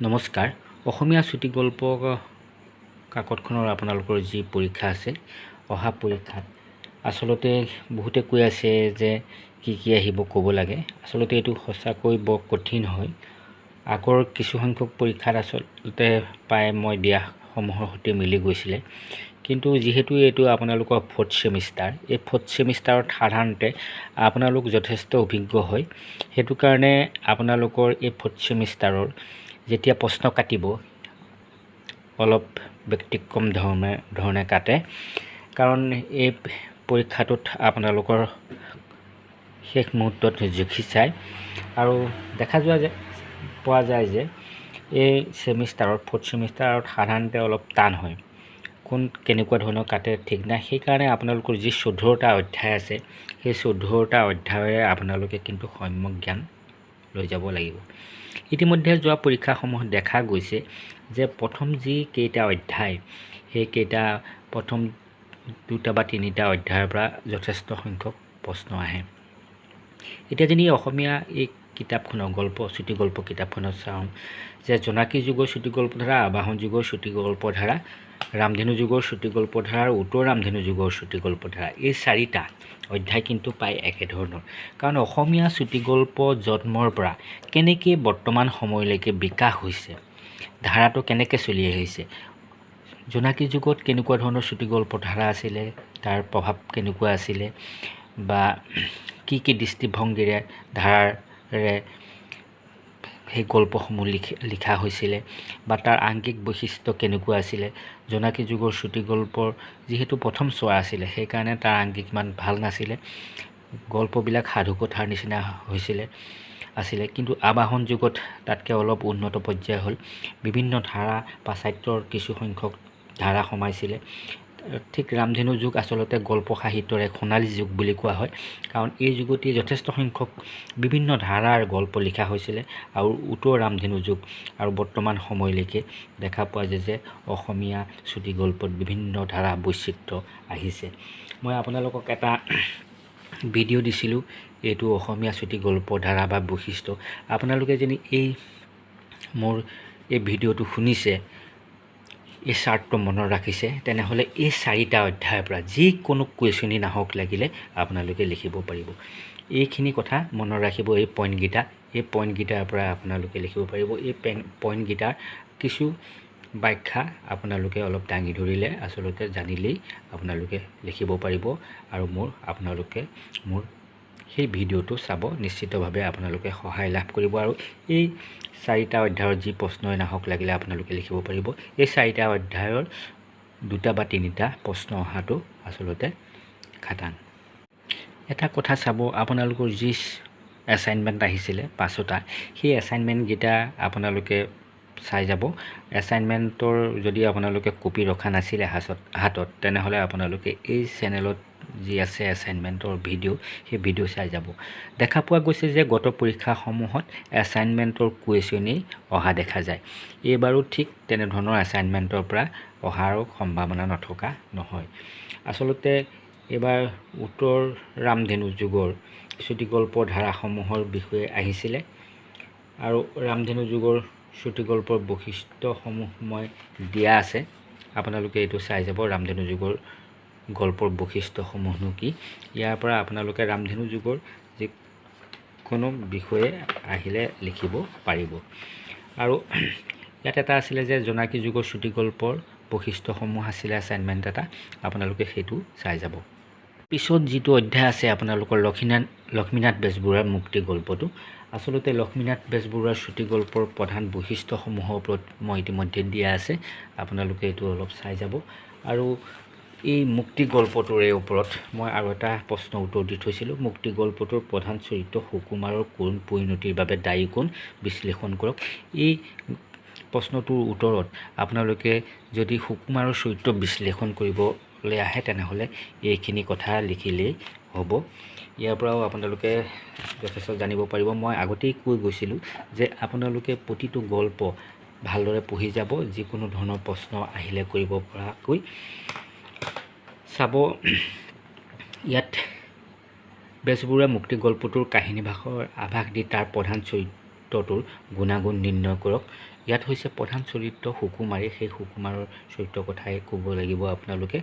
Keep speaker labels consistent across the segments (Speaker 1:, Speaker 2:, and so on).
Speaker 1: নমস্কাৰ। অসমীয়া চুটি গল্প কাকতখনৰ আপোনালোকৰ যি পৰীক্ষা আছে, অহা পৰীক্ষাত আচলতে বহুতে কৈ আছে যে কি আহিব ক'ব লাগে। আচলতে এইটো সঁচাকৈ বৰ কঠিন হয়। আগৰ কিছু সংখ্যক পৰীক্ষাত আচলতে প্ৰায় মই দিয়া সমূহৰ সৈতে মিলি গৈছিলে, কিন্তু যিহেতু এইটো আপোনালোকৰ 4th ছেমিষ্টাৰ, এই 4th ছেমিষ্টাৰত সাধাৰণতে আপোনালোক যথেষ্ট অভিজ্ঞ হয়। সেইটো কাৰণে আপোনালোকৰ এই 4th ছেমিষ্টাৰৰ যেতিয়া প্ৰশ্ন কাটিব অলপ ব্যতিক্ৰম ধৰণে কাটে, কাৰণ এই পৰীক্ষাটোত আপোনালোকৰ শেষ মুহূৰ্তত জুখি চায় আৰু দেখা পোৱা যায় যে এই ছেমিষ্টাৰত 4th ছেমিষ্টাৰত সাধাৰণতে অলপ টান হয়। কোন কেনেকুৱা ধৰণৰ কাটে ঠিক নাই। সেইকাৰণে আপোনালোকৰ যি 14টা অধ্যায় আছে, সেই 14টা অধ্যায়ৰে আপোনালোকে কিন্তু সম্যক জ্ঞান লৈ যাব লাগিব। ইতিমধ্যে যোৱা পৰীক্ষাসমূহত দেখা গৈছে যে প্ৰথম যি কেইটা অধ্যায়, সেইকেইটা প্ৰথম 2টা বা 3টা অধ্যায়ৰ পৰা যথেষ্ট সংখ্যক প্ৰশ্ন আহে। এতিয়া যদি অসমীয়া এই কিতাপখনৰ চুটি গল্প কিতাপখনত চাওঁ যে জোনাকী যুগৰ চুটি গল্পধাৰা, আবাহন যুগৰ চুটি গল্পধাৰা, ৰামধেনু যুগৰ চুটি গল্পধাৰা আৰু উত্তৰ ৰামধেনু যুগৰ চুটি গল্পধাৰা, এই 4টা অধ্যায় কিন্তু প্ৰায় একেধৰণৰ। কাৰণ অসমীয়া চুটি গল্প জন্মৰ পৰা কেনেকৈ বৰ্তমান সময়লৈকে বিকাশ হৈছে, ধাৰাটো কেনেকৈ চলি আহিছে, জোনাকী যুগত কেনেকুৱা ধৰণৰ চুটি গল্প ধাৰা আছিলে, তাৰ প্ৰভাৱ কেনেকুৱা আছিলে, বা কি দৃষ্টিভংগীৰে ধাৰাৰে সেই গল্পসমূহ লিখা হৈছিলে, বা তাৰ আংগিক বৈশিষ্ট্য কেনেকুৱা আছিলে। জোনাকী যুগৰ চুটি গল্পৰ যিহেতু প্ৰথম চোৱা আছিলে, সেইকাৰণে তাৰ আংগিক ইমান ভাল নাছিলে, গল্পবিলাক সাধুকথাৰ নিচিনা আছিলে। কিন্তু আবাহন যুগত তাতকৈ অলপ উন্নত পৰ্যায় হ'ল, বিভিন্ন ধাৰা পাশ্চাত্যৰ কিছু সংখ্যক ধাৰা সোমাইছিলে। ঠিক ৰামধেনু যুগ আচলতে গল্প সাহিত্যৰ এক সোণালী যুগ বুলি কোৱা হয়, কাৰণ এই যুগতেই যথেষ্ট সংখ্যক বিভিন্ন ধাৰাৰ গল্প লিখা হৈছিলে। আৰু উত্তৰ ৰামধেনু যুগ আৰু বৰ্তমান সময়লৈকে দেখা পোৱা যায় যে অসমীয়া চুটি গল্পত বিভিন্ন ধাৰা বৈচিত্ৰ্য আহিছে। মই আপোনালোকক এটা ভিডিঅ' দিছিলোঁ, এইটো অসমীয়া চুটি গল্প ধাৰা বা বৈশিষ্ট্য। আপোনালোকে যদি মোৰ এই ভিডিঅ'টো শুনিছে, এই চাৰ্টটো মনত ৰাখিছে, তেনেহ'লে এই 4টা অধ্যায়ৰ পৰা যিকোনো কুৱেশ্যনেই নাহক লাগিলে আপোনালোকে লিখিব পাৰিব। এইখিনি কথা মনত ৰাখিব, এই পইণ্টকেইটাৰ পৰা আপোনালোকে লিখিব পাৰিব। এই পইণ্টকেইটাৰ কিছু ব্যাখ্যা আপোনালোকে অলপ দাঙি ধৰিলে, আচলতে জানিলেই আপোনালোকে লিখিব পাৰিব। আৰু আপোনালোকে মোৰ সেই ভিডিঅ'টো চাব, নিশ্চিতভাৱে আপোনালোকে সহায় লাভ কৰিব। আৰু এই 4টা অধ্যায়ৰ যি প্ৰশ্নই নাহক লাগিলে আপোনালোকে লিখিব পাৰিব। এই 4টা অধ্যায়ৰ 2টা বা 3টা প্ৰশ্ন অহাটো আচলতে খাটাং। এটা কথা চাব, আপোনালোকৰ যি এছাইনমেণ্ট আহিছিলে 5টা, সেই এছাইনমেণ্টকেইটা আপোনালোকে চাই যাব। এছাইনমেণ্টৰ যদি আপোনালোকে কপি ৰখা নাছিলে হাতত, তেনেহ'লে আপোনালোকে এই চেনেলত যি আছে এছাইনমেণ্টৰ ভিডিঅ', সেই ভিডিঅ' চাই যাব। দেখা পোৱা গৈছে যে গত পৰীক্ষাসমূহত এছাইনমেণ্টৰ কুৱেশ্যনেই অহা দেখা যায়। এইবাৰো ঠিক তেনেধৰণৰ এছাইনমেণ্টৰ পৰা অহাৰ সম্ভাৱনা নথকা নহয়। আচলতে এইবাৰ উত্তৰ ৰামধেনু যুগৰ চুটি গল্প ধাৰাসমূহৰ বিষয়ে আহিছিলে, আৰু ৰামধেনু যুগৰ চুটি গল্পৰ বৈশিষ্ট্যসমূহ মই দিয়া আছে, আপোনালোকে এইটো চাই যাব। ৰামধেনু যুগৰ গল্পৰ বৈশিষ্ট্যসমূহনো কি, ইয়াৰ পৰা আপোনালোকে ৰামধেনু যুগৰ যিকোনো বিষয়ে আহিলে লিখিব পাৰিব। আৰু ইয়াত এটা আছিলে যে জোনাকী যুগৰ চুটি গল্পৰ বৈশিষ্ট্যসমূহ আছিলে এছাইনমেণ্ট এটা, আপোনালোকে সেইটো চাই যাব। পিছত যিটো অধ্যায় আছে আপোনালোকৰ লক্ষ্মীনাথ বেজবৰুৱাৰ মুক্তি গল্পটো, আচলতে লক্ষ্মীনাথ বেজবৰুৱাৰ চুটি গল্পৰ প্ৰধান বৈশিষ্ট্যসমূহৰ ওপৰত মই ইতিমধ্যে দিয়া আছে, আপোনালোকে এইটো অলপ চাই যাব। আৰু এই মুক্তি গল্পটোৰে ওপৰত মই আৰু এটা প্ৰশ্ন উত্তৰ দি থৈছিলোঁ। মুক্তি গল্পটোৰ প্ৰধান চৰিত্ৰ সুকুমাৰৰ কোন পৰিণতিৰ বাবে দায়ী কোন, বিশ্লেষণ কৰক। এই প্ৰশ্নটোৰ উত্তৰত আপোনালোকে যদি সুকুমাৰৰ চৰিত্ৰ বিশ্লেষণ কৰিবলৈ আহে, তেনেহ'লে এইখিনি কথা লিখিলেই হ'ব। ইয়াৰ পৰাও আপোনালোকে যথেষ্ট জানিব পাৰিব। মই আগতেই কৈ গৈছিলোঁ যে আপোনালোকে প্ৰতিটো গল্প ভালদৰে পঢ়ি যাব, যিকোনো ধৰণৰ প্ৰশ্ন আহিলে কৰিব পৰাকৈ চাব। ইয়াত বেজবৰুৱা মুক্তি গল্পটোৰ কাহিনীভাগৰ আভাস দি তাৰ প্ৰধান চৰিত্ৰটোৰ গুণাগুণ নিৰ্ণয় কৰক। ইয়াত হৈছে প্ৰধান চৰিত্ৰ সুকুমাৰী, সেই সুকুমাৰৰ চৰিত্ৰৰ কথাই ক'ব লাগিব আপোনালোকে।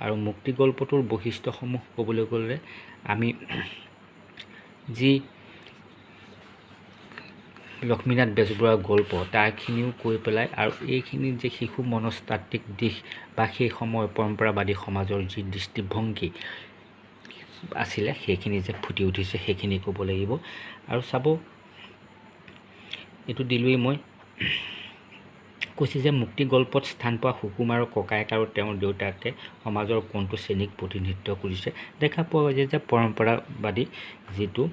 Speaker 1: আৰু মুক্তি গল্পটোৰ বৈশিষ্ট্যসমূহ ক'বলৈ গ'লে আমি যি লক্ষ্মীনাথ বেজবৰুৱাৰ গল্প তাৰখিনিও কৈ পেলাই আৰু এইখিনি যে শিশু মনস্তাত্ত্বিক দিশ বা সেই সময়ৰ পৰম্পৰাবাদী সমাজৰ যি দৃষ্টিভংগী আছিলে সেইখিনি যে ফুটি উঠিছে সেইখিনি ক'ব লাগিব। আৰু চাব, এইটো দিলোৱেই মই, কৈছে যে মুক্তি গল্পত স্থান পোৱা সুকুমাৰৰ ককায়েক আৰু তেওঁৰ দেউতাকে সমাজৰ কোনটো শ্ৰেণীক প্ৰতিনিধিত্ব কৰিছে। দেখা পোৱা যায় যে পৰম্পৰাবাদী যিটো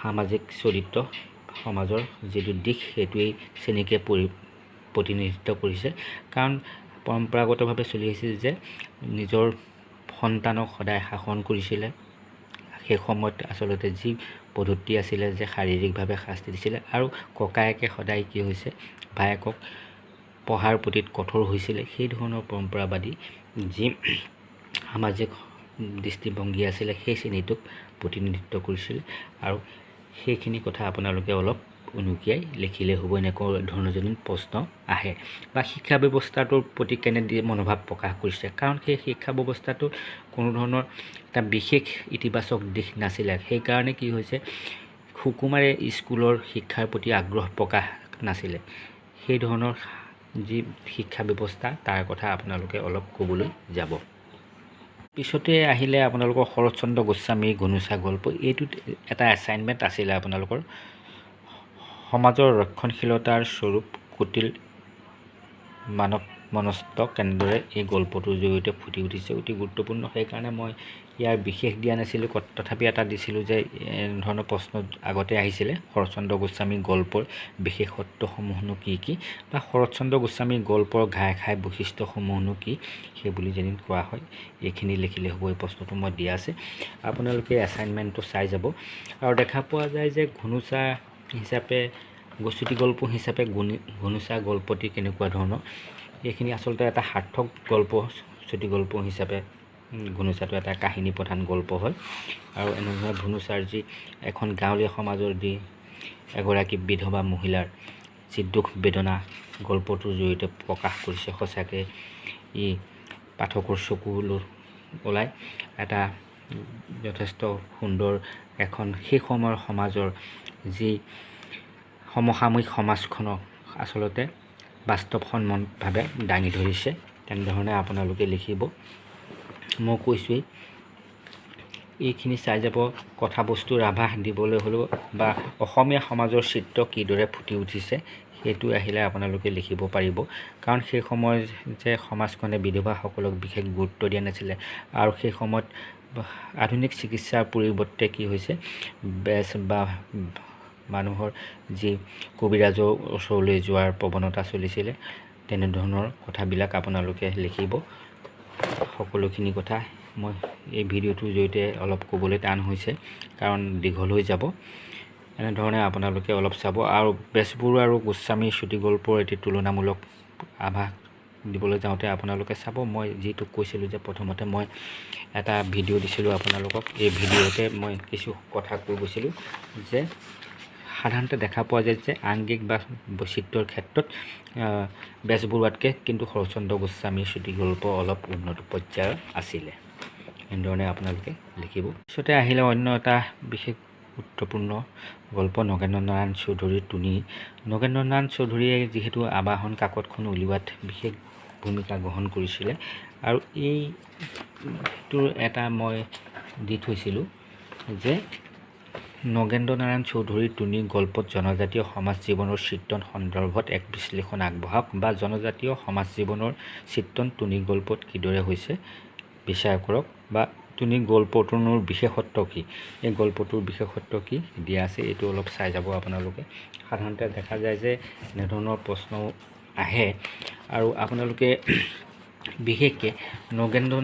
Speaker 1: সামাজিক চৰিত্ৰ, সমাজৰ যিটো দিশ সেইটোৱেই শ্ৰেণীকে প্ৰতিনিধিত্ব কৰিছে। কাৰণ পৰম্পৰাগতভাৱে চলি আহিছিল যে নিজৰ সন্তানক সদায় শাসন কৰিছিলে। সেই সময়ত আচলতে যি পদ্ধতি আছিলে যে শাৰীৰিকভাৱে শাস্তি দিছিলে, আৰু ককায়েকে সদায় কি হৈছে ভায়েকক পঢ়াৰ প্ৰতি কঠোৰ হৈছিলে। সেই ধৰণৰ পৰম্পৰাবাদী যি সামাজিক দৃষ্টিভংগী আছিলে সেই শ্ৰেণীটোক প্ৰতিনিধিত্ব কৰিছিলে। আৰু সেইখিনি কথা আপোনালোকে অলপ উনুকিয়াই লিখিলে হ'ব। এনেকুৱা ধৰণৰ যদি প্ৰশ্ন আহে, বা শিক্ষা ব্যৱস্থাটোৰ প্ৰতি কেনেদৰে মনোভাৱ প্ৰকাশ কৰিছে, কাৰণ সেই শিক্ষা ব্যৱস্থাটোৰ কোনো ধৰণৰ এটা বিশেষ ইতিবাচক দিশ নাছিলে। সেইকাৰণে কি হৈছে, সুকুমাৰে স্কুলৰ শিক্ষাৰ প্ৰতি আগ্ৰহ প্ৰকাশ নাছিলে। সেই ধৰণৰ যি শিক্ষা ব্যৱস্থা তাৰ কথা আপোনালোকে অলপ ক'বলৈ যাব। পিছতে আহিলে আপোনালোকৰ শৰৎচন্দ্ৰ গোস্বামীৰ ঘুনুচা গল্প। এইটোত এটা এছাইনমেণ্ট আছিলে আপোনালোকৰ, সমাজৰ ৰক্ষণশীলতাৰ স্বৰূপ কুটিল মানৱ মনস্ত কেনেদৰে এই গল্পটোৰ জৰিয়তে ফুটি উঠিছে, অতি গুৰুত্বপূৰ্ণ। সেইকাৰণে মই ইয়াৰ বিশেষ দিয়া নাছিলোঁ, তথাপি এটা দিছিলোঁ যে এনেধৰণৰ প্ৰশ্ন আগতে আহিছিলে, শৰৎচন্দ্ৰ গোস্বামীৰ গল্পৰ বিশেষত্বসমূহনো কি কি, বা শৰৎচন্দ্ৰ গোস্বামীৰ গল্পৰ ঘাই ঘাই বৈশিষ্ট্যসমূহনো কি, সেইবুলি যদি কোৱা হয় এইখিনি লিখিলে হ'ব। এই প্ৰশ্নটো মই দিয়া আছে, আপোনালোকে এছাইনমেণ্টটো চাই যাব। আৰু দেখা পোৱা যায় যে ঘুনুচা হিচাপে চুটি গল্প হিচাপে ঘুনুচা গল্পটি কেনেকুৱা ধৰণৰ, এইখিনি আচলতে এটা সাৰ্থক গল্প। চুটি গল্প হিচাপে ঘুনুচাটো এটা কাহিনী প্ৰধান গল্প হয়। আৰু এনেধৰণে ঘুনুচাৰ যি এখন গাঁৱলীয়া সমাজৰ যি এগৰাকী বিধৱা মহিলাৰ যি দুখ বেদনা গল্পটোৰ জৰিয়তে প্ৰকাশ কৰিছে, সঁচাকৈ ই পাঠকৰ চকু ওলাই এটা যথেষ্ট সুন্দৰ এখন সেই সময়ৰ সমাজৰ যি সমসাময়িক সমাজখনক আচলতে বাস্তৱসন্মতভাৱে দাঙি ধৰিছে। তেনেধৰণে আপোনালোকে লিখিব। মই কৈছোঁৱেই এইখিনি চাই যাব। কথাবস্তুৰ আভাস দিবলৈ হ'লেও বা অসমীয়া সমাজৰ চিত্ৰ কিদৰে ফুটি উঠিছে সেইটো আহিলে আপোনালোকে লিখিব পাৰিব। কাৰণ সেই সময়ত যে সমাজখনে বিধৱাসকলক বিশেষ গুৰুত্ব দিয়া নাছিলে, আৰু সেই সময়ত আধুনিক চিকিৎসাৰ পৰিৱৰ্তে কি হৈছে, বেজ বা মানুহৰ যি কবিৰাজৰ ওচৰলৈ যোৱাৰ প্ৰৱণতা চলিছিলে। তেনেধৰণৰ কথাবিলাক আপোনালোকে লিখিব। সকলোখিনি কথা মই এই ভিডিঅ'টোৰ জৰিয়তে অলপ ক'বলৈ টান হৈছে, কাৰণ দীঘল হৈ যাব। এনেধৰণে আপোনালোকে অলপ চাব। আৰু বেজবৰুৱা আৰু গোস্বামীৰ চুটি গল্পৰ এটি তুলনামূলক আভাস দিবলৈ যাওঁতে আপোনালোকে চাব, মই যিটো কৈছিলোঁ যে প্ৰথমতে মই এটা ভিডিঅ' দিছিলোঁ আপোনালোকক। এই ভিডিঅ'তে মই কিছু কথা কৈ গৈছিলোঁ যে সাধাৰণতে দেখা পোৱা যায় যে আংগিক বা বৈচিত্ৰ্যৰ ক্ষেত্ৰত বেজবৰুৱাতকৈ কিন্তু শৰৎচন্দ্ৰ গোস্বামীৰ চুটি গল্প অলপ উন্নত পৰ্যায়ৰ আছিলে। এনেধৰণে আপোনালোকে লিখিব। পিছতে আহিলে অন্য এটা বিশেষ গুৰুত্বপূৰ্ণ গল্প, নগেন্দ্ৰ নাৰায়ণ চৌধুৰীৰ টুনি। নগেন্দ্ৰ নাৰায়ণ চৌধুৰীয়ে যিহেতু আবাহন কাকতখন উলিওৱাত বিশেষ ভূমিকা গ্ৰহণ কৰিছিলে, আৰু এইটোৰ এটা মই দি থৈছিলোঁ যে নগেন্দ্ৰ নাৰায়ণ চৌধুৰীৰ টুনি গল্পত জনজাতীয় সমাজ জীৱনৰ চিত্ৰণ সন্দৰ্ভত এক বিশ্লেষণ আগবঢ়াওক, বা জনজাতীয় সমাজ জীৱনৰ চিত্ৰণ টুনি গল্পত কিদৰে হৈছে বিচাৰ কৰক, বা টুনি গল্পটোৰ বিশেষত্ব কি, এই গল্পটোৰ বিশেষত্ব কি দিয়া আছে, এইটো অলপ চাই যাব আপোনালোকে। সাধাৰণতে দেখা যায় যে এনেধৰণৰ প্ৰশ্ন আহে, আৰু আপোনালোকে বিশেষকৈ নগেন্দ্ৰ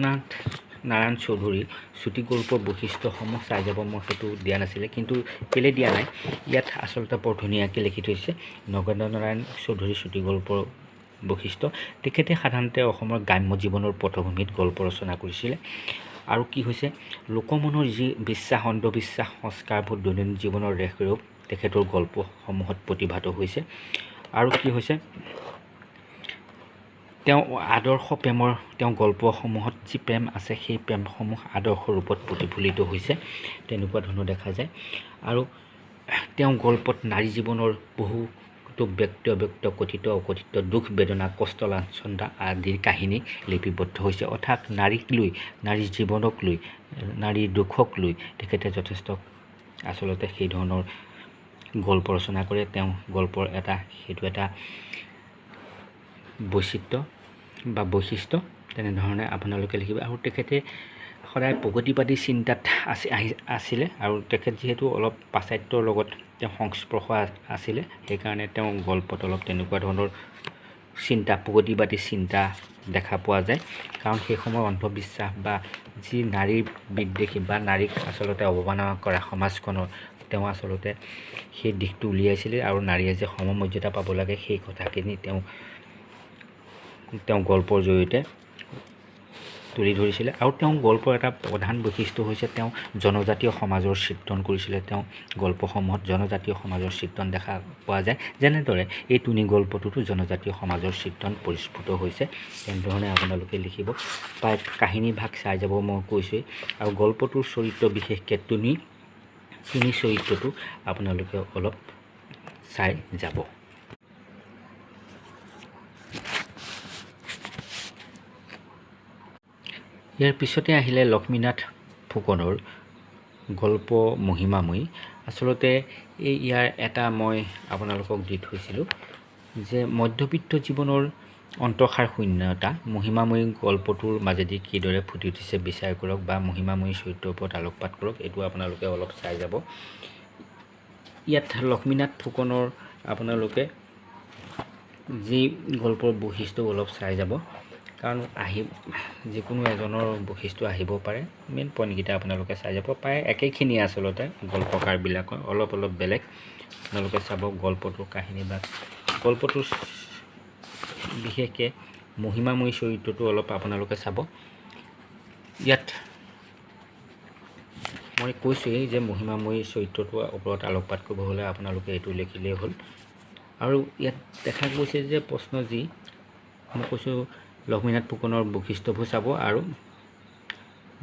Speaker 1: নাৰায়ণ চৌধুৰীৰ চুটি গল্পৰ বৈশিষ্ট্যসমূহ চাই যাব। মই সেইটো দিয়া নাছিলে, কিন্তু কেলৈ দিয়া নাই, ইয়াত আচলতে বৰ ধুনীয়াকৈ লিখি থৈছে নগেন্দ্ৰ নাৰায়ণ চৌধুৰীৰ চুটি গল্পৰ বৈশিষ্ট্য। তেখেতে সাধাৰণতে অসমৰ গ্ৰাম্য জীৱনৰ পটভূমিত গল্প ৰচনা কৰিছিলে, আৰু কি হৈছে লোকমনৰ যি বিশ্বাস অন্ধবিশ্বাস সংস্কাৰবোৰ দৈনন্দিন জীৱনৰ ৰেখ ৰূপ তেখেতৰ গল্পসমূহত প্ৰতিভাত হৈছে। আৰু কি হৈছে, তেওঁ আদৰ্শ প্ৰেমৰ তেওঁ গল্পসমূহত যি প্ৰেম আছে সেই প্ৰেমসমূহ আদৰ্শ ৰূপত প্ৰতিফলিত হৈছে, তেনেকুৱা ধৰণৰ দেখা যায়। আৰু তেওঁ গল্পত নাৰী জীৱনৰ বহুতো ব্যক্ত অব্যক্ত, কথিত অকথিত দুখ বেদনা, কষ্ট লাঞ্ছনা আদিৰ কাহিনী লিপিবদ্ধ হৈছে। অৰ্থাৎ নাৰীক লৈ, নাৰীৰ জীৱনক লৈ, নাৰীৰ দুখক লৈ তেখেতে যথেষ্ট আচলতে সেই ধৰণৰ গল্প ৰচনা কৰে। তেওঁ গল্পৰ সেইটো এটা বৈচিত্ৰ্য বা বৈশিষ্ট্য, তেনেধৰণে আপোনালোকে লিখিব। আৰু তেখেতে সদায় প্ৰগতিবাদী চিন্তাত আছিলে, আৰু তেখেত যিহেতু অলপ পাশ্চাত্যৰ লগত তেওঁ সংস্পৰ্শ আছিলে, সেইকাৰণে তেওঁ গল্পত অলপ তেনেকুৱা ধৰণৰ চিন্তা, প্ৰগতিবাদী চিন্তা দেখা পোৱা যায়। কাৰণ সেই সময়ৰ অন্ধবিশ্বাস বা যি নাৰীৰ বিদ্বেষী বা নাৰীক আচলতে অৱমাননা কৰা সমাজখনৰ তেওঁ আচলতে সেই দিশটো উলিয়াইছিলে। আৰু নাৰীয়ে যে সমমৰ্যাদা পাব লাগে সেই কথাখিনি তেওঁ গল্পৰ জৰিয়তে তুলি ধৰিছিলে। আৰু তেওঁ গল্পৰ এটা প্ৰধান বৈশিষ্ট্য হৈছে তেওঁ জনজাতীয় সমাজৰ চিত্ৰণ কৰিছিলে। তেওঁ গল্পসমূহত জনজাতীয় সমাজৰ চিত্ৰণ দেখা পোৱা যায়। যেনেদৰে এই টুনি গল্পটোতো জনজাতীয় সমাজৰ চিত্ৰণ পৰিস্ফুট হৈছে, তেনেধৰণে আপোনালোকে লিখিব। প্ৰায় কাহিনী ভাগ চাই যাব মই কৈছোঁৱেই। আৰু গল্পটোৰ চৰিত্ৰ বিশেষকৈ টুনি চৰিত্ৰটো আপোনালোকে অলপ চাই যাব। ইয়াৰ পিছতে আহিলে লক্ষ্মীনাথ ফুকনৰ গল্প মহিমাময়ী। আচলতে ইয়াৰ এটা মই আপোনালোকক দি থৈছিলোঁ যে মধ্যবিত্ত জীৱনৰ অন্তঃসাৰ শূন্যতা মহিমাময়ী গল্পটোৰ মাজেদি কিদৰে ফুটি উঠিছে বিচাৰ কৰক, বা মহিমাময়ী চৰিত্ৰৰ ওপৰত আলোকপাত কৰক। এইটো আপোনালোকে অলপ চাই যাব। ইয়াত লক্ষ্মীনাথ ফুকনৰ আপোনালোকে যি গল্পৰ বৈশিষ্ট্য অলপ চাই যাব, কাৰণ যিকোনো এজনৰ বৈশিষ্ট্য আহিব পাৰে। মেইন পইণ্টকেইটা আপোনালোকে চাই যাব। প্ৰায় একেখিনি আচলতে গল্পকাৰবিলাকৰ অলপ বেলেগ। আপোনালোকে চাব গল্পটোৰ কাহিনী বা গল্পটোৰ বিশেষকৈ মহিমাময়ী চৰিত্ৰটো অলপ আপোনালোকে চাব। ইয়াত মই কৈছোঁৱেই যে মহিমাময়ী চৰিত্ৰটোৰ ওপৰত আলোকপাত কৰিব হ'লে আপোনালোকে এইটো লিখিলেই হ'ল। আৰু ইয়াত দেখা গৈছে যে প্ৰশ্ন যি মই কৈছোঁ, লক্ষ্মীনাথ ফুকনৰ বৈশিষ্ট্যবোৰ চাব। আৰু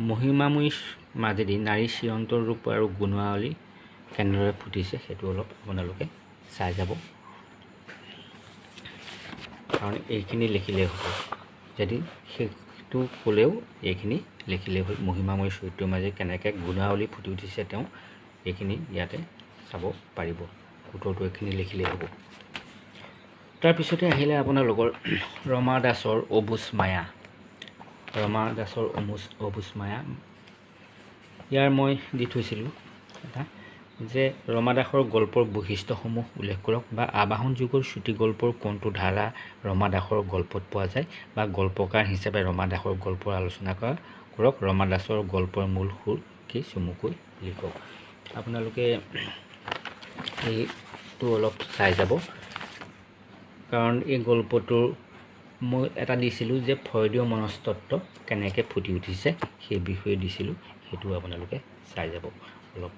Speaker 1: মহিমাময়ীৰ মাজেদি নাৰীৰ চিৰন্তন ৰূপ আৰু গুণাৱলী কেনেদৰে ফুটিছে সেইটো অলপ আপোনালোকে চাই যাব। কাৰণ এইখিনি লিখিলেই হ'ব, যদি সেইটো ক'লেও এইখিনি লিখিলেই হ'ল। মহিমাময়ী চৰিত্ৰৰ মাজে কেনেকৈ গুণাৱলী ফুটি উঠিছে তেওঁ এইখিনি ইয়াতে চাব পাৰিব। উত্তৰটো এইখিনি লিখিলেই হ'ব। তাৰপিছতে আহিলে আপোনালোকৰ ৰমা দাসৰ অবুজ মায়া। ৰমা দাসৰ অবুজ মায়া ইয়াৰ মই দি থৈছিলোঁ এটা, যে ৰমা দাসৰ গল্পৰ বৈশিষ্ট্যসমূহ উল্লেখ কৰক, বা আবাহন যুগৰ চুটি গল্পৰ কোনটো ধাৰা ৰমা দাসৰ গল্পত পোৱা যায়, বা গল্পকাৰ হিচাপে ৰমা দাসৰ গল্পৰ আলোচনা কৰক। ৰমা দাসৰ গল্পৰ মূল সুৰ কি চমুকৈ লিখক। আপোনালোকে এইটো অলপ চাই যাব, কাৰণ এই গল্পটোৰ মই এটা দিছিলোঁ যে ফ্ৰয়ডীয় মনস্তত্ত্ব কেনেকৈ ফুটি উঠিছে সেই বিষয়ে দিছিলোঁ, সেইটো আপোনালোকে চাই যাব অলপ।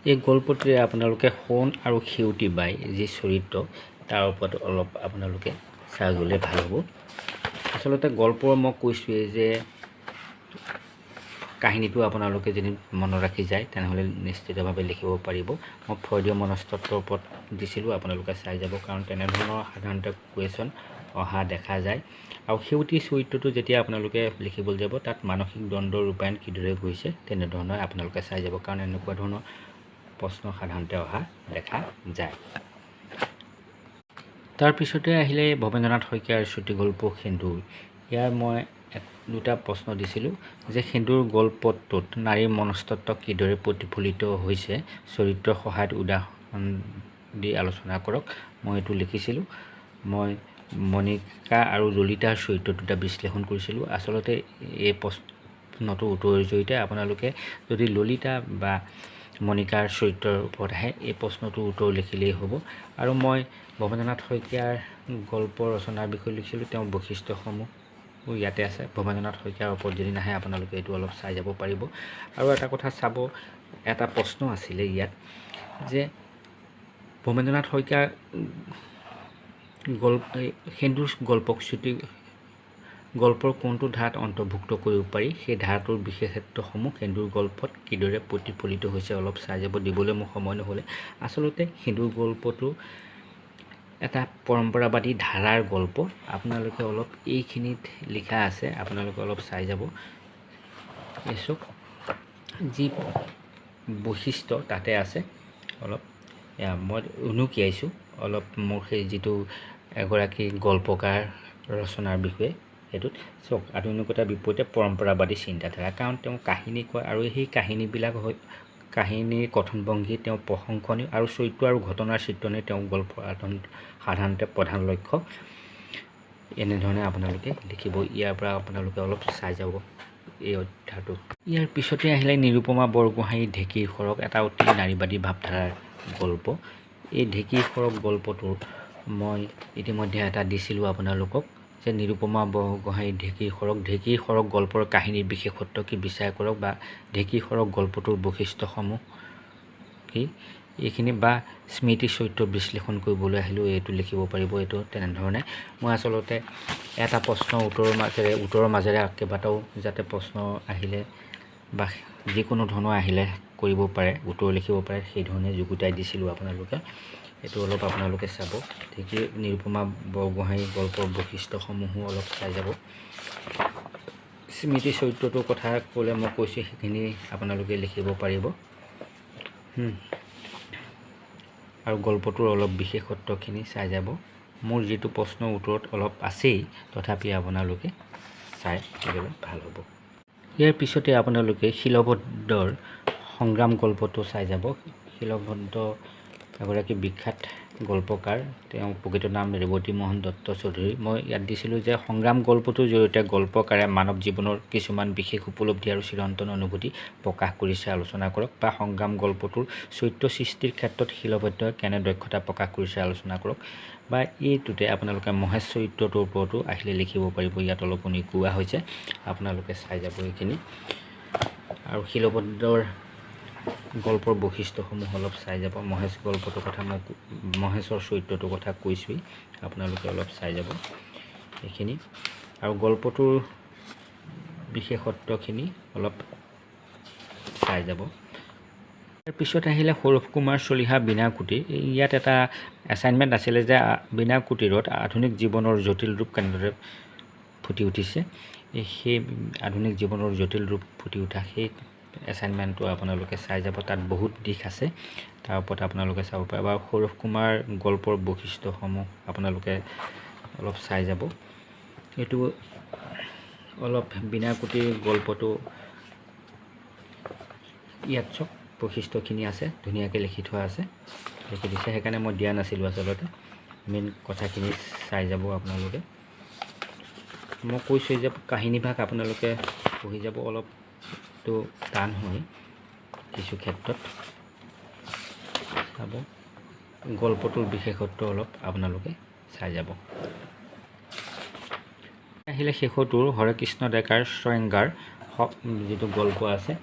Speaker 1: এই গল্পটোৱে আপোনালোকে সোণ আৰু সেউতী বাই যি চৰিত্ৰ তাৰ ওপৰত অলপ আপোনালোকে চাই গ'লে ভাল হ'ব। আচলতে গল্পৰ মই কৈছোঁৱেই যে কাহিনীটো আপোনালোকে যদি মনত ৰাখি যায় তেনেহ'লে নিশ্চিতভাৱে লিখিব পাৰিব। মই ফ্ৰয়ডীয় মনস্তত্ত্বৰ ওপৰত দিছিলোঁ, আপোনালোকে চাই যাব, কাৰণ তেনেধৰণৰ সাধাৰণতে কুৱেশ্যন অহা দেখা যায়। আৰু সেউতী চৰিত্ৰটো যেতিয়া আপোনালোকে লিখিবলৈ যাব, তাত মানসিক দ্বন্দ্বৰ ৰূপায়ণ কিদৰে গৈছে তেনেধৰণৰ আপোনালোকে চাই যাব, কাৰণ এনেকুৱা ধৰণৰ প্ৰশ্ন সাধাৰণতে অহা দেখা যায়। তাৰপিছতে আহিলে ভৱেন্দ্ৰনাথ শইকীয়াৰ চুটি গল্প সেন্দুৰ। ইয়াৰ মই দুটা প্ৰশ্ন দিছিলোঁ যে সেন্দুৰ গল্পটোত নাৰীৰ মনস্তত্ত্ব কিদৰে প্ৰতিফলিত হৈছে, চৰিত্ৰৰ সহায়ত উদাহৰণ দি আলোচনা কৰক। মই এইটো লিখিছিলোঁ। মই মণিকা আৰু ললিতাৰ চৰিত্ৰ দুটা বিশ্লেষণ কৰিছিলোঁ। আচলতে এই প্ৰশ্নটোৰ উত্তৰৰ জৰিয়তে আপোনালোকে যদি ললিতা বা মণিকাৰ চৰিত্ৰৰ ওপৰত আহে, এই প্ৰশ্নটোৰ উত্তৰ লিখিলেই হ'ব। আৰু মই ভৱেন্দ্ৰনাথ শইকীয়াৰ গল্প ৰচনাৰ বিষয়ে লিখিছিলোঁ, তেওঁৰ বৈশিষ্ট্যসমূহ ইয়াতে আছে। ভৱেন্দ্ৰনাথ শইকীয়াৰ ওপৰত যদি নাহে আপোনালোকে এইটো অলপ চাই যাব পাৰিব। আৰু এটা কথা চাব, এটা প্ৰশ্ন আছিলে ইয়াত যে ভৱেন্দ্ৰনাথ শইকীয়াৰ সেন্দুৰ গল্পচুটি গল্পৰ কোনটো ধাৰাত অন্তৰ্ভুক্ত কৰিব পাৰি, সেই ধাৰাটোৰ বিশেষত্বসমূহ সেন্দুৰ গল্পত কিদৰে প্ৰতিফলিত হৈছে অলপ চাই যাব। দিবলৈ মোৰ সময় নহ'লে, আচলতে সেন্দুৰ গল্পটো এটা পৰম্পৰাবাদী ধাৰাৰ গল্প। আপোনালোকে অলপ এইখিনিত লিখা আছে, আপোনালোকে অলপ চাই যাব। এচক যি বৈশিষ্ট্য তাতে আছে, অলপ মই উনুকিয়াইছোঁ অলপ মোৰ সেই যিটো এগৰাকী গল্পকাৰ ৰচনাৰ বিষয়ে। সেইটোত চাওক, আধুনিকতাৰ বিপৰীতে পৰম্পৰাবাদী চিন্তাধাৰা, কাৰণ তেওঁ কাহিনী কয় আৰু সেই কাহিনীবিলাক কাহিনীৰ কথনভংগী তেওঁ প্ৰশংসনীয় আৰু চৰিত্ৰ আৰু ঘটনাৰ চিত্ৰণে তেওঁ গল্প সাধাৰণতে প্ৰধান লক্ষ্য। এনেধৰণে আপোনালোকে লিখিব। ইয়াৰ পৰা আপোনালোকে অলপ চাই যাব এই অধ্যায়টো। ইয়াৰ পিছতে আহিলে নিৰুপমা বৰগোহাঁঞিৰ ঢেঁকীৰ সৰগ, এটা অতি নাৰীবাদী ভাৱধাৰাৰ গল্প। এই ঢেঁকীৰ সৰগ গল্পটোৰ মই ইতিমধ্যে এটা দিছিলোঁ আপোনালোকক, যে নিৰুপমা বৰগোহাঁঞিৰ ঢেঁকীৰ সৰগ গল্পৰ কাহিনীৰ বিশেষত্ব কি বিচাৰ কৰক, বা ঢেঁকীৰ সৰগ গল্পটোৰ বৈশিষ্ট্যসমূহ কি, এইখিনি বা স্মৃতি চৰিত্ৰ বিশ্লেষণ কৰিবলৈ আহিলেও এইটো লিখিব পাৰিব। এইটো তেনেধৰণে মই আচলতে এটা প্ৰশ্ন উত্তৰৰ মাজেৰে কেইবাটাও যাতে প্ৰশ্ন আহিলে বা যিকোনো ধৰণৰ আহিলে কৰিব পাৰে, উত্তৰ লিখিব পাৰে, সেই ধৰণে যুগুতাই দিছিলোঁ আপোনালোকে। এইটো অলপ আপোনালোকে চাব। ঢেঁকীৰ নিৰুপমা বৰগোহাঁঞিৰ গল্পৰ বৈশিষ্ট্যসমূহো অলপ চাই যাব। স্মৃতি চৰিত্ৰটোৰ কথা ক'লে মই কৈছোঁ, সেইখিনি আপোনালোকে লিখিব পাৰিব। আৰু গল্পটোৰ অলপ বিশেষত্বখিনি চাই যাব। মোৰ যিটো প্ৰশ্ন উত্তৰত অলপ আছেই, তথাপি আপোনালোকে চাই গ'লে ভাল হ'ব। ইয়াৰ পিছতে আপোনালোকে শিলভদ্ৰৰ সংগ্ৰাম গল্পটো চাই যাব। শিলভদ্ৰ এগৰাকী বিখ্যাত গল্পকাৰ, তেওঁ প্ৰকৃত নাম ৰেৱতী মোহন দত্ত চৌধুৰী। মই ইয়াত দিছিলোঁ যে সংগ্ৰাম গল্পটোৰ জৰিয়তে গল্পকাৰে মানৱ জীৱনৰ কিছুমান বিশেষ উপলব্ধি আৰু চিৰন্তন অনুভূতি প্ৰকাশ কৰিছে, আলোচনা কৰক। বা সংগ্ৰাম গল্পটোৰ চৰিত্ৰ সৃষ্টিৰ ক্ষেত্ৰত শিলভদ্ৰই কেনে দক্ষতা প্ৰকাশ কৰিছে, আলোচনা কৰক। বা এইটোতে আপোনালোকে মহেশ চৰিত্ৰটোৰ ওপৰতো আহিলে লিখিব পাৰিব। ইয়াত অলপ উনুকোৱা হৈছে, আপোনালোকে চাই যাব এইখিনি। আৰু শিলভদ্ৰৰ গল্পৰ বৈশিষ্ট্যসমূহ অলপ চাই যাব। মহেশ গল্পটোৰ কথা মই মহেশৰ চৰিত্ৰটোৰ কথা কৈছোঁৱেই, আপোনালোকে অলপ চাই যাব এইখিনি। আৰু গল্পটোৰ বিশেষত্বখিনি অলপ চাই যাব। তাৰপিছত আহিলে সৌৰভ কুমাৰ চলিহা বীণা কুটীৰ। ইয়াত এটা এছাইনমেণ্ট আছিলে যে বীণা কুটীৰত আধুনিক জীৱনৰ জটিল ৰূপ কেনেদৰে ফুটি উঠিছে। সেই আধুনিক জীৱনৰ জটিল ৰূপ ফুটি উঠা সেই এছাইনমেণ্টটো আপোনালোকে চাই যাব। তাত বহুত দিশ আছে, তাৰ ওপৰত আপোনালোকে চাব পাৰে। বা সৌৰভ কুমাৰ গল্পৰ বৈশিষ্ট্যসমূহ আপোনালোকে অলপ চাই যাব। এইটো অলপ বীণা কুটীৰ গল্পটো ইয়াত চব বৈশিষ্ট্যখিনি আছে, ধুনীয়াকৈ লিখি থোৱা আছে, লিখি দিছে। সেইকাৰণে মই দিয়া নাছিলোঁ আচলতে, মেইন কথাখিনি চাই যাব আপোনালোকে। মই কৈছোঁ যে কাহিনীভাগ আপোনালোকে পঢ়ি যাব, অলপতো টান হয় কিছু ক্ষেত্ৰত। চাব গল্পটোৰ বিশেষত্ব অলপ আপোনালোকে চাই যাব। আহিলে শেষৰটোৰ হৰেকৃষ্ণ ডেকাৰ স্বয়ংগাৰ যিটো গল্প আছে,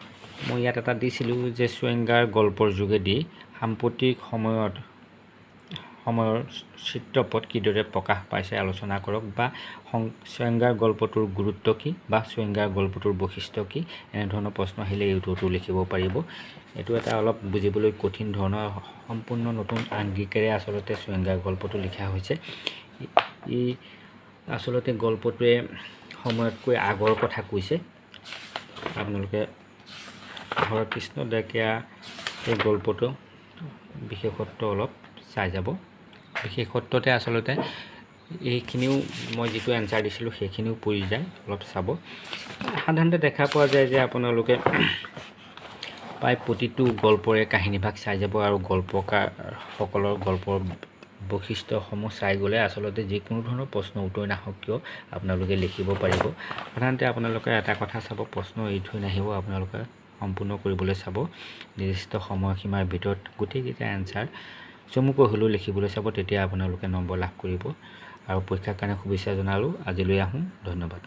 Speaker 1: মই ইয়াত এটা দিছিলোঁ যে স্বয়ংগাৰ গল্পৰ যোগেদি সাম্প্ৰতিক সময়ৰ চিত্ৰপট কিদৰে প্ৰকাশ পাইছে, আলোচনা কৰক। বা স্বয়ংগাৰ গল্পটোৰ গুৰুত্ব কি, বা স্বয়ংগাৰ গল্পটোৰ বৈশিষ্ট্য কি, এনেধৰণৰ প্ৰশ্ন আহিলে এই উত্তৰটো লিখিব পাৰিব। এইটো এটা অলপ বুজিবলৈ কঠিন ধৰণৰ, সম্পূৰ্ণ নতুন আংগিকেৰে আচলতে স্বয়ংগাৰ গল্পটো লিখা হৈছে। ই আচলতে গল্পটোৱে সময়তকৈ আগৰ কথা কৈছে। আপোনালোকে হৰেকৃষ্ণ ডেকা এই গল্পটো বিশেষত্ব অলপ চাই যাব। বিশেষত্বতে আচলতে এইখিনিও মই যিটো এনচাৰ দিছিলোঁ সেইখিনিও পৰি যায়, অলপ চাব। সাধাৰণতে দেখা পোৱা যায় যে আপোনালোকে প্ৰায় প্ৰতিটো গল্পৰে কাহিনীভাগ চাই যাব, আৰু গল্পকাৰসকলৰ গল্পৰ বৈশিষ্ট্যসমূহ চাই গ'লে আচলতে যিকোনো ধৰণৰ প্ৰশ্ন উত্তৰ নাহক কিয় আপোনালোকে লিখিব পাৰিব। সাধাৰণতে আপোনালোকে এটা কথা চাব, প্ৰশ্ন এৰি থৈ নাহিব, আপোনালোকে সম্পূৰ্ণ কৰিবলৈ চাব। নিৰ্দিষ্ট সময়সীমাৰ ভিতৰত গোটেইকেইটা এনচাৰ চমুকৈ হ'লেও লিখিবলৈ চাব, তেতিয়া আপোনালোকে নম্বৰ লাভ কৰিব। আৰু পৰীক্ষাৰ কাৰণে শুভেচ্ছা জনালোঁ। আজিলৈ আহোঁ, ধন্যবাদ।